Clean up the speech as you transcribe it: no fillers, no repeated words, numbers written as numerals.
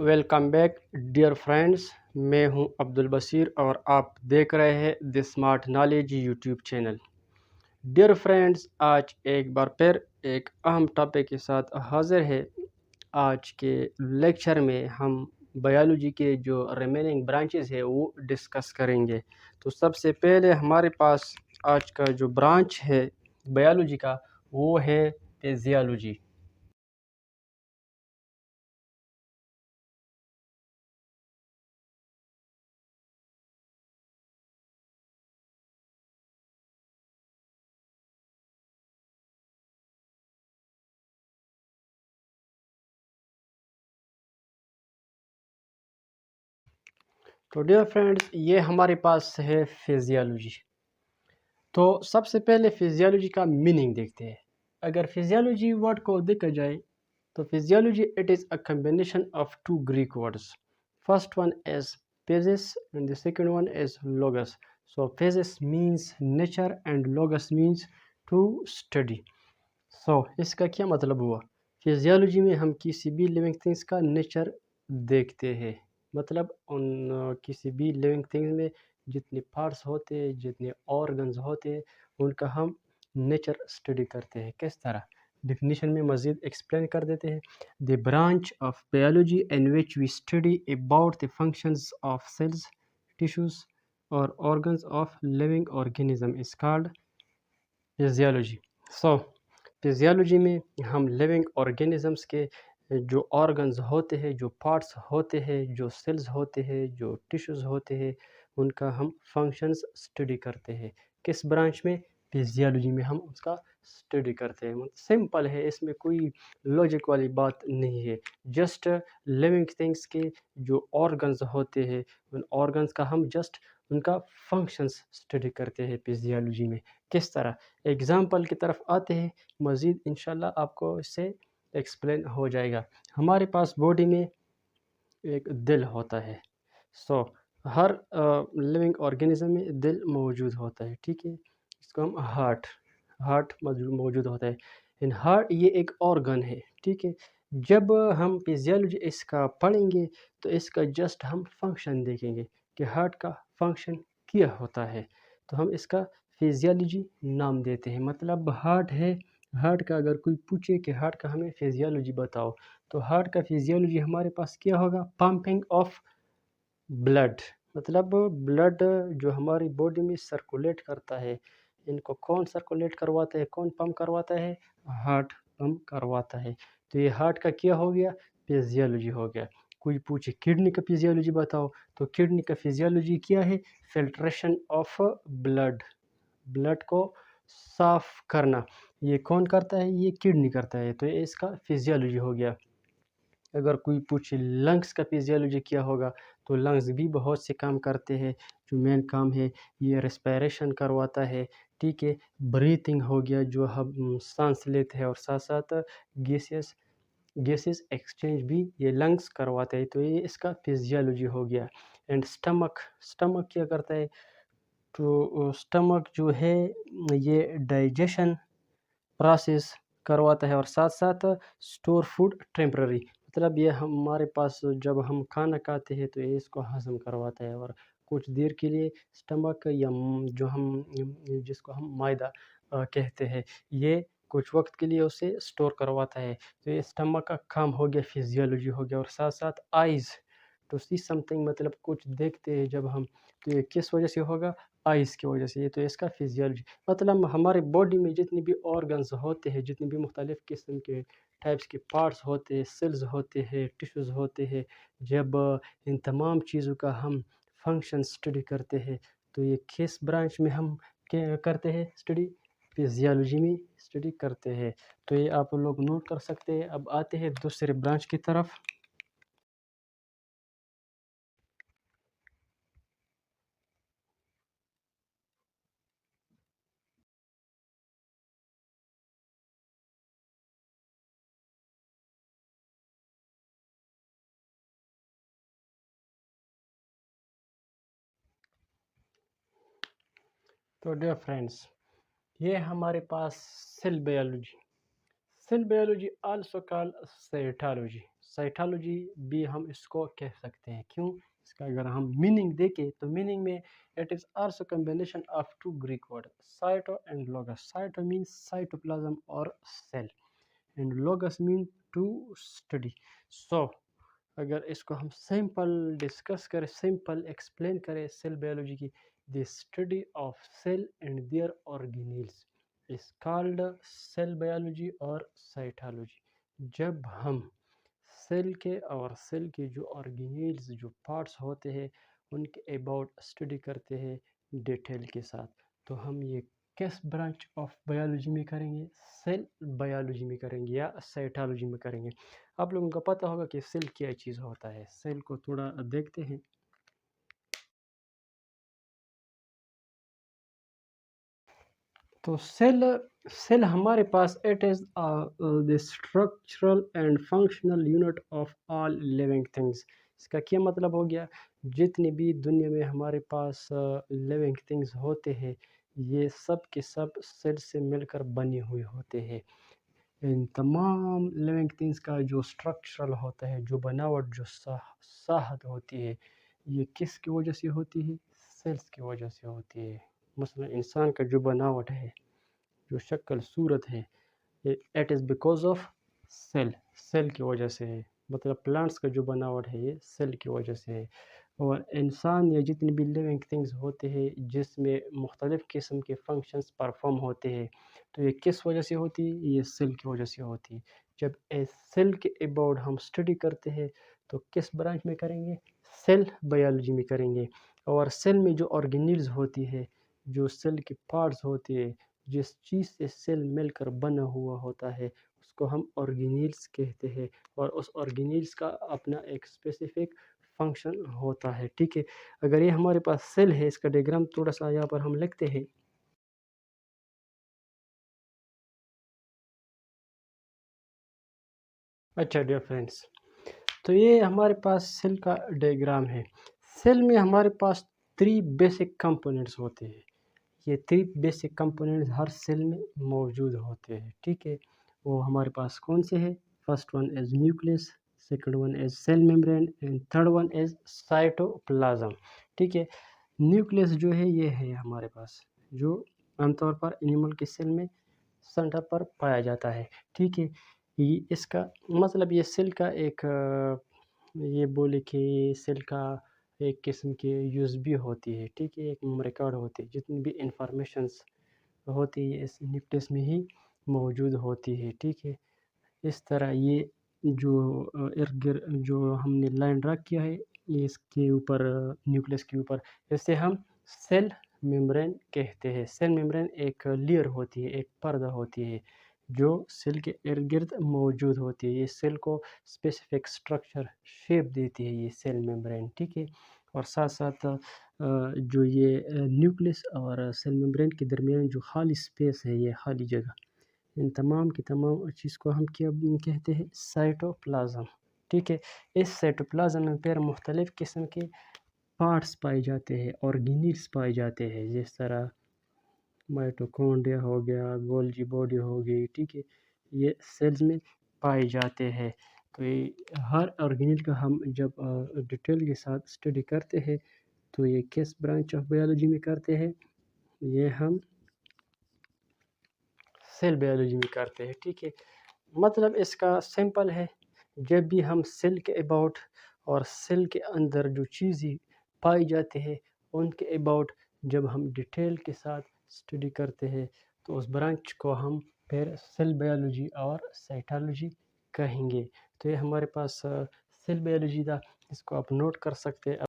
Welcome back dear friends, میں ہوں عبدالبصیر اور آپ دیکھ رہے ہیں the smart knowledge YouTube channel. Dear friends, آج ایک بار پھر ایک اہم ٹاپک کے ساتھ حاضر ہے۔ آج کے لیکچر میں ہم بایولوجی کے جو ریمیننگ برانچز ہے وہ ڈسکس کریں گے۔ تو سب سے پہلے ہمارے پاس آج کا جو برانچ ہے بایولوجی کا وہ ہے فزیالوجی۔ تو ڈیئر فرینڈس، یہ ہمارے پاس ہے فزیالوجی۔ تو سب سے پہلے فزیالوجی کا میننگ دیکھتے ہیں۔ اگر فزیالوجی ورڈ کو دیکھا جائے تو physiology it is a combination of two Greek words. First one is physis and the second one is logos. So physis means nature and logos means to study. So اس کا کیا مطلب ہوا؟ Physiology میں ہم کسی بھی لیونگ تھنگس کا nature دیکھتے ہیں، مطلب ان کسی بھی لیونگ تھنگس میں جتنے پارٹس ہوتے ہیں، جتنے آرگنز ہوتے ہیں، ان کا ہم نیچر اسٹڈی کرتے ہیں۔ کس طرح؟ ڈیفینیشن میں مزید ایکسپلین کر دیتے ہیں۔ The branch of biology in which we study about the functions of cells, tissues اور organs of living organism is called physiology. So physiology میں ہم لیونگ آرگینزمس کے جو آرگنز ہوتے ہیں، جو پارٹس ہوتے ہیں، جو سیلز ہوتے ہیں، جو ٹیشوز ہوتے ہیں، ان کا ہم فنکشنز اسٹڈی کرتے ہیں۔ کس برانچ میں؟ فزیالوجی میں ہم اس کا اسٹڈی کرتے ہیں۔ سمپل ہے، اس میں کوئی لاجک والی بات نہیں ہے۔ جسٹ لیونگ تھنگس کے جو آرگنز ہوتے ہیں، ان آرگنز کا ہم جسٹ ان کا فنکشنز اسٹڈی کرتے ہیں فزیالوجی میں۔ کس طرح؟ ایگزامپل کی طرف آتے ہیں، مزید انشاءاللہ آپ کو اس سے ایکسپلین ہو جائے گا۔ ہمارے پاس باڈی میں ایک دل ہوتا ہے۔ سو ہر لیونگ آرگینزم میں دل موجود ہوتا ہے، ٹھیک ہے؟ اس کو ہم ہارٹ موجود ہوتا ہے۔ ان ہارٹ یہ ایک آرگن ہے، ٹھیک ہے؟ جب ہم فزیالوجی اس کا پڑھیں گے تو اس کا جسٹ ہم فنکشن دیکھیں گے کہ ہارٹ کا فنکشن کیا ہوتا ہے، تو ہم اس کا فزیالوجی نام دیتے ہیں۔ مطلب ہارٹ ہے، ہارٹ کا اگر کوئی پوچھے کہ ہارٹ کا ہمیں فزیالوجی بتاؤ تو ہارٹ کا فزیالوجی ہمارے پاس کیا ہوگا؟ پمپنگ آف بلڈ، مطلب بلڈ جو ہماری باڈی میں سرکولیٹ کرتا ہے، ان کو کون سرکولیٹ کرواتا ہے، کون پمپ کرواتا ہے؟ ہارٹ پمپ کرواتا ہے۔ تو یہ ہارٹ کا کیا ہو گیا؟ فزیالوجی ہو گیا۔ کوئی پوچھے کڈنی کا فزیالوجی بتاؤ تو کڈنی کا فزیالوجی کیا ہے؟ فلٹریشن آف بلڈ کو صاف کرنا۔ یہ کون کرتا ہے؟ یہ کڈنی کرتا ہے، تو یہ اس کا فزیالوجی ہو گیا۔ اگر کوئی پوچھے لنگس کا فزیالوجی کیا ہوگا تو لنگس بھی بہت سے کام کرتے ہیں۔ جو مین کام ہے یہ ریسپیریشن کرواتا ہے، ٹھیک ہے؟ بریتنگ ہو گیا، جو ہم سانس لیتے ہیں، اور ساتھ ساتھ گیسز ایکسچینج بھی یہ لنگس کرواتے ہیں، تو یہ اس کا فزیالوجی ہو گیا۔ اینڈ سٹمک کیا کرتا ہے؟ تو سٹمک جو ہے یہ ڈائجیشن پروسیس کرواتا ہے، اور ساتھ ساتھ اسٹور فوڈ ٹیمپرری، مطلب یہ ہمارے پاس جب ہم کھانا کھاتے ہیں تو یہ اس کو ہضم کرواتا ہے، اور کچھ دیر کے لیے سٹمک یا جو ہم جس کو ہم معدہ کہتے ہیں، یہ کچھ وقت کے لیے اسے اسٹور کرواتا ہے۔ تو یہ سٹمک کا کام ہو گیا، فزیالوجی ہو گیا۔ اور ساتھ ساتھ eyes to see something, مطلب کچھ دیکھتے ہیں جب ہم، تو یہ کس وجہ سے ہوگا؟ آئیز کی وجہ سے، یہ تو اس کا فزیالوجی۔ مطلب ہمارے باڈی میں جتنی بھی آرگنز ہوتے ہیں، جتنی بھی مختلف قسم کے ٹائپس کے پارٹس ہوتے ہیں، سیلز ہوتے ہیں، ٹیشوز ہوتے ہیں، جب ان تمام چیزوں کا ہم فنکشن اسٹڈی کرتے ہیں تو یہ کس برانچ میں ہم کرتے ہیں اسٹڈی؟ فزیالوجی میں اسٹڈی کرتے ہیں۔ تو یہ آپ لوگ نوٹ کر سکتے ہیں۔ اب آتے ہیں دوسرے برانچ کی طرف۔ تو ڈیئر فرینڈس، یہ ہمارے پاس cell biology also call cytology. Cytology भी हम इसको कह सकते हैं। क्यों? इसका अगर हम मीनिंग देखें तो मीनिंग में it is also combination of two Greek word cyto and logos. Cyto means cytoplasm और cell and logos mean to study. So अगर इसको हम सिंपल डिस्कस करें, सिंपल एक्सप्लेन करें सेल बायोलॉजी की, the study of cell and their organelles is called cell biology और cytology. जब हम सेल के और सेल के जो ऑर्गेनेल्स जो पार्ट्स होते हैं उनके अबाउट स्टडी करते हैं डिटेल के साथ, तो हम ये किस ब्रांच ऑफ बायोलॉजी में करेंगे? सेल बायोलॉजी में करेंगे या साइटोलॉजी में करेंगे। आप लोगों को पता होगा कि सेल क्या चीज़ होता है। सेल को थोड़ा देखते हैं। तो सेल सेल हमारे पास it is the structural and functional unit of all living things. इसका क्या मतलब हो गया? जितने भी दुनिया में हमारे पास लिविंग थिंग्स होते हैं ये सब के सब सेल से मिलकर बने हुए होते हैं। इन तमाम लिविंग थिंग्स का जो स्ट्रक्चरल होता है, जो बनावट, जो साहत होती है, ये किस की वजह से होती है? सेल्स की वजह से होती है। मसलन इंसान का जो बनावट है, जो शक्ल सूरत है, it is because of cell, cell की वजह से है। मतलब प्लांट्स का जो बनावट है ये सेल की वजह से है। और इंसान या जितने भी लिविंग थिंग्स होते हैं जिसमें मुख्तलिफ़ किस्म के फंक्शंस परफॉर्म होते हैं, तो ये किस वजह से होती है? ये सेल की वजह से होती है। जब सेल के अबाउट हम स्टडी करते हैं तो किस ब्रांच में करेंगे? सेल बायोलॉजी में करेंगे। और सेल में जो ऑर्गेनेल्स होती है, जो सेल के पार्ट्स होते हैं, जिस चीज़ से सेल मिलकर बना हुआ होता है उसको हम ऑर्गेनेल्स कहते हैं। और उस ऑर्गेनेल्स का अपना एक स्पेसिफिक फंक्शन होता है। ठीक है, अगर ये हमारे पास सेल है, इसका डायग्राम थोड़ा सा यहाँ पर हम लिखते हैं। अच्छा डियर फ्रेंड्स, तो ये हमारे पास सेल का डायग्राम है। सेल में हमारे पास 3 बेसिक कंपोनेंट्स होते हैं। ये 3 बेसिक कंपोनेंट्स हर सेल में मौजूद होते हैं। ठीक है, वो हमारे पास कौन से हैं? First one is nucleus, second one is cell membrane and third one is cytoplasm. ठीक है, न्यूक्लियस जो है ये है हमारे पास, जो आमतौर पर एनिमल के सेल में सेंटर पर पाया जाता है। ठीक है, ये इसका मतलब ये सेल का एक ये बोले कि सेल का एक किस्म की यूज़ भी होती है। ठीक है, एक रिकॉर्ड होती है, जितनी भी इंफॉर्मेशंस होती है इस न्यूक्लियस में ही मौजूद होती है। ठीक है, इस तरह ये जो इर्द गिर्द जो हमने लाइन ड्रा किया है ये इसके ऊपर न्यूक्लियस के ऊपर, इसे हम सेल मेम्ब्रेन कहते हैं। सेल मेम्ब्रेन एक लेयर होती है, एक पर्दा होती है जो सेल के इर्द गिर्द मौजूद होती है। ये सेल को स्पेसिफिक स्ट्रक्चर शेप देती है ये सेल मेम्ब्रेन। ठीक है, और साथ साथ जो ये न्यूक्लियस और सेल मेम्ब्रेन के दरमियान जो खाली स्पेस है, ये खाली जगह, इन तमाम की तमाम चीज़ को हम क्या कहते हैं? साइटोप्लाज़्म। ठीक है, इस साइटोप्लाज़्म में फिर मुख्तलिफ़ किस्म के पार्ट्स पाए जाते हैं, ऑर्गेनेल्स पाए जाते हैं, जिस तरह माइटोकॉन्ड्रिया हो गया, गोल्गी बॉडी हो गई। ठीक है, ये सेल्स में पाए जाते हैं। तो ये हर ऑर्गेनेल का हम जब डिटेल के साथ स्टडी करते हैं तो ये किस ब्रांच ऑफ बायोलॉजी में करते हैं? ये हम सेल बायोलॉजी में करते हैं। ठीक है, मतलब इसका सिंपल है। जब भी हम सेल के अबाउट और सेल के अंदर जो चीज़ें पाई जाती है उनके अबाउट जब हम डिटेल के साथ स्टडी करते हैं तो उस ब्रांच को हम फिर सेल बायोलॉजी और साइटोलॉजी कहेंगे। तो ये हमारे पास सेल बायोलॉजी था, इसको आप नोट कर सकते हैं।